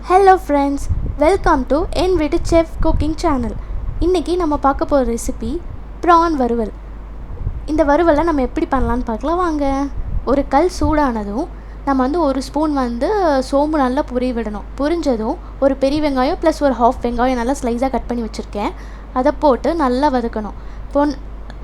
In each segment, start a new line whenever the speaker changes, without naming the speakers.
Hello friends, welcome to ENVEETUCHEFCOOKING channel. இன்னைக்கு நம்ம பார்க்க போற ரெசிபி prawn வறுவல். இந்த வறுவலை நம்ம எப்படி பண்ணலாம்னு பார்க்கலாம் வாங்க. ஒரு கல் சூடானதும் நம்ம ஒரு ஸ்பூன் சோம்பு நல்லா பொரிய விடணும். பொரிஞ்சதும் ஒரு பெரிய வெங்காயம் ப்ளஸ் ஒரு ஹாஃப் வெங்காயம் நல்லா ஸ்லைஸாக கட் பண்ணி வச்சுருக்கேன். அதை போட்டு நல்லா வதக்கணும்.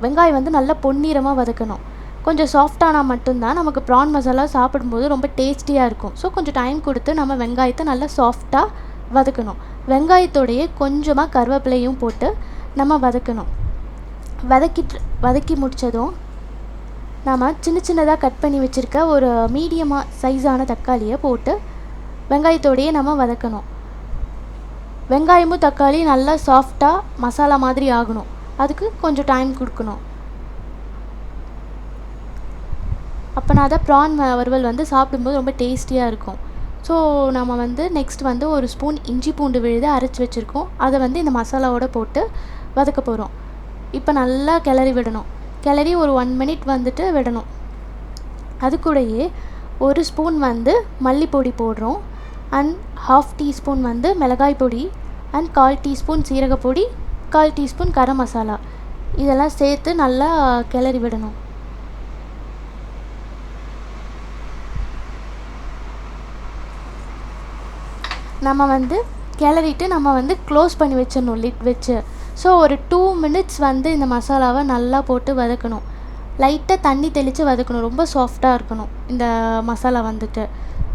வெங்காயம் நல்லா பொன்னிறமாக வதக்கணும். கொஞ்சம் சாஃப்டானா மட்டும்தான் நமக்கு ப்ரான் மசாலா சாப்பிடும்போது ரொம்ப டேஸ்டியாக இருக்கும். ஸோ கொஞ்சம் டைம் கொடுத்து நம்ம வெங்காயத்தை நல்லா சாஃப்டாக வதக்கணும். வெங்காயத்தோடையே கொஞ்சமாக கருவேப்பிலையும் போட்டு நம்ம வதக்கணும். வதக்கி முடித்ததும் நம்ம சின்னதாக கட் பண்ணி வச்சுருக்க ஒரு மீடியமாக சைஸான தக்காளியை போட்டு வெங்காயத்தோடையே நம்ம வதக்கணும். வெங்காயமும் தக்காளி நல்லா சாஃப்டாக மசாலா மாதிரி ஆகணும். அதுக்கு கொஞ்சம் டைம் கொடுக்கணும். அப்போனா தான் ப்ரான் வறுவல் சாப்பிடும்போது ரொம்ப டேஸ்டியாக இருக்கும். ஸோ நம்ம நெக்ஸ்ட் ஒரு ஸ்பூன் இஞ்சி பூண்டு விழுது அரைச்சி வச்சுருக்கோம். அதை இந்த மசாலாவோடு போட்டு வதக்க போகிறோம். இப்போ நல்லா கிளறி விடணும். கிளறி ஒரு 1 மினிட் விடணும். அது கூடயே ஒரு ஸ்பூன் மல்லிப்பொடி போடுறோம். அண்ட் 1/2 டீஸ்பூன் மிளகாய் பொடி and 1/4 teaspoon சீரகப்பொடி, 1/4 teaspoon garam masala இதெல்லாம் சேர்த்து நல்லா கிளறி விடணும். நம்ம கிளறிட்டு நம்ம க்ளோஸ் பண்ணி வச்சிடணும் லிட் வச்சு. ஸோ ஒரு 2 மினிட்ஸ் இந்த மசாலாவை நல்லா போட்டு வதக்கணும். லைட்டாக தண்ணி தெளித்து வதக்கணும். ரொம்ப சாஃப்டாக இருக்கணும் இந்த மசாலா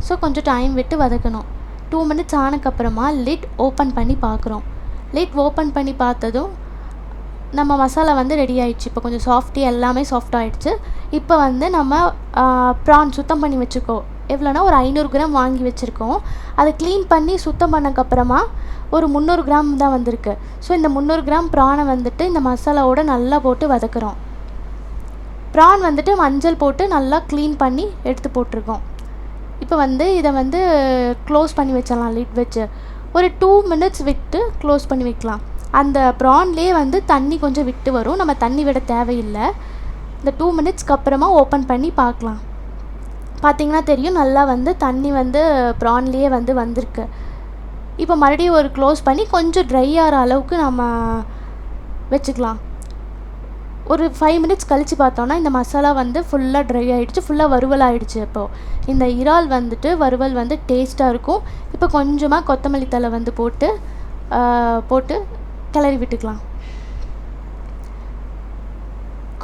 ஸோ கொஞ்சம் டைம் விட்டு வதக்கணும். 2 மினிட்ஸ் ஆனதுக்கப்புறமா லிட் ஓப்பன் பண்ணி பார்க்குறோம். லிட் ஓப்பன் பண்ணி பார்த்ததும் நம்ம மசாலா ரெடி ஆகிடுச்சு. இப்போ கொஞ்சம் எல்லாமே சாஃப்டாகிடுச்சு. இப்போ நம்ம ப்ரான் சுத்தம் பண்ணி வச்சுக்கோ. எவ்வளோனா ஒரு 500 கிராம் வாங்கி வச்சுருக்கோம். அதை க்ளீன் பண்ணி சுத்தம் பண்ணக்கப்புறமா ஒரு 300 கிராம் தான் வந்திருக்கு. ஸோ இந்த 300 கிராம் ப்ரானை இந்த மசாலாவோடு நல்லா போட்டு வதக்குறோம். ப்ரான் மஞ்சள் போட்டு நல்லா க்ளீன் பண்ணி எடுத்து போட்டிருக்கோம். இப்போ இதை க்ளோஸ் பண்ணி வச்சிடலாம் லிட் வச்சு. ஒரு 2 மினிட்ஸ் விட்டு க்ளோஸ் பண்ணி வைக்கலாம். அந்த ப்ரான்லேயே தண்ணி கொஞ்சம் விட்டு வரும். நம்ம தண்ணி விட தேவையில்லை. இந்த 2 மினிட்ஸ்க்கு அப்புறமா ஓப்பன் பண்ணி பார்க்கலாம். பார்த்திங்கன்னா தெரியும் நல்லா தண்ணி ப்ரான்லேயே வந்திருக்கு. இப்போ மறுபடியும் ஒரு க்ளோஸ் பண்ணி கொஞ்சம் ட்ரை ஆகிற அளவுக்கு நம்ம வச்சுக்கலாம். ஒரு 5 மினிட்ஸ் கழித்து பார்த்தோன்னா இந்த மசாலா ஃபுல்லாக ட்ரை ஆகிடுச்சு, ஃபுல்லாக வறுவல் ஆகிடுச்சு. இப்போது இந்த இறால் வறுவல் டேஸ்ட்டாக இருக்கும். இப்போ கொஞ்சமாக கொத்தமல்லி தழை போட்டு கிளறி விட்டுக்கலாம்.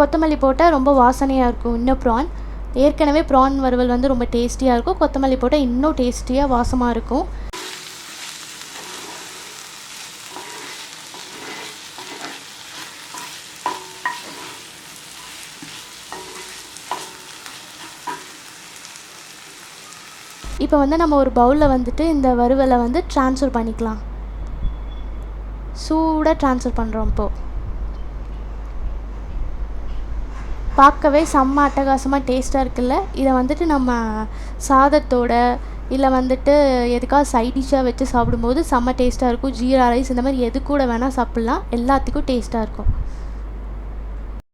கொத்தமல்லி போட்டால் ரொம்ப வாசனையாக இருக்கும். இன்னும் ப்ரான் ஏற்கனவே ப்ரான் வறுவல் ரொம்ப டேஸ்டியாக இருக்கும். கொத்தமல்லி போட்டால் இன்னும் டேஸ்டியாக வாசமாக இருக்கும். இப்போ நம்ம ஒரு பவுலில் இந்த வறுவலை ட்ரான்ஸ்ஃபர் பண்ணிக்கலாம். சூடாக ட்ரான்ஸ்ஃபர் பண்ணுறோம். இப்போது பார்க்கவே செம்ம அட்டகாசமாக டேஸ்ட்டாக இருக்குல்ல. இதை நம்ம சாதத்தோட இல்லை எதுக்காக சைட் டிஷ்ஷாக வச்சு சாப்பிடும்போது செம்ம டேஸ்ட்டாக இருக்கும். ஜீரா ரைஸ் இந்த மாதிரி எது கூட வேணால் சாப்பிட்லாம். எல்லாத்துக்கும் டேஸ்ட்டாக இருக்கும்.